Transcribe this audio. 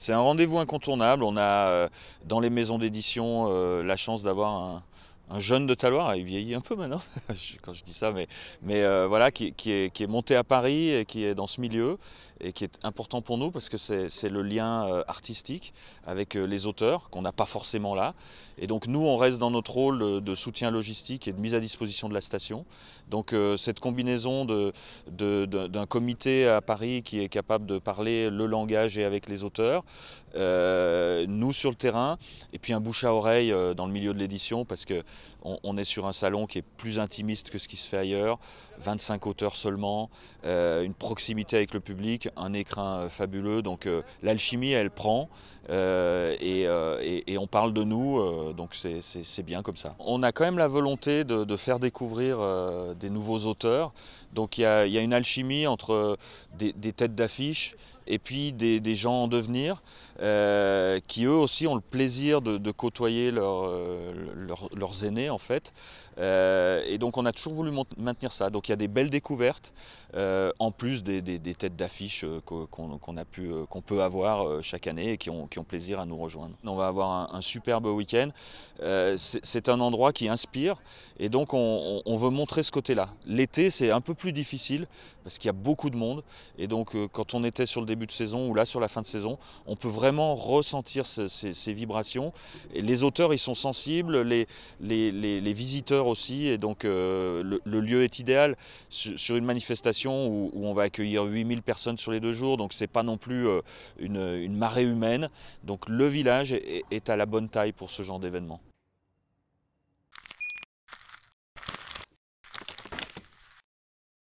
C'est un rendez-vous incontournable. On a dans les maisons d'édition la chance d'avoir un jeune de Taloir, il vieillit un peu maintenant quand je dis ça, mais voilà, qui est monté à Paris et qui est dans ce milieu et qui est important pour nous parce que c'est le lien artistique avec les auteurs qu'on n'a pas forcément là. Et donc nous, on reste dans notre rôle de soutien logistique et de mise à disposition de la station. Donc cette combinaison d'un comité à Paris qui est capable de parler le langage et avec les auteurs, nous sur le terrain, et puis un bouche à oreille dans le milieu de l'édition parce que on est sur un salon qui est plus intimiste que ce qui se fait ailleurs, 25 auteurs seulement, une proximité avec le public, un écrin fabuleux, donc l'alchimie elle prend et on parle de nous, donc c'est bien comme ça. On a quand même la volonté de faire découvrir des nouveaux auteurs, donc il y a une alchimie entre des têtes d'affiche et puis des gens en devenir qui eux aussi ont le plaisir de côtoyer leurs aînés en fait. Et donc on a toujours voulu maintenir ça. Donc il y a des belles découvertes en plus des têtes d'affiche qu'on peut avoir chaque année et qui ont plaisir à nous rejoindre. On va avoir un superbe week-end. C'est un endroit qui inspire et donc on veut montrer ce côté-là. L'été c'est un peu plus difficile parce qu'il y a beaucoup de monde et donc quand on était sur le début de saison ou là sur la fin de saison, on peut vraiment ressentir ces vibrations. Et les auteurs ils sont sensibles, les visiteurs aussi, et donc le lieu est idéal sur une manifestation où on va accueillir 8000 personnes sur les 2 jours, donc c'est pas non plus une marée humaine. Donc le village est à la bonne taille pour ce genre d'événement.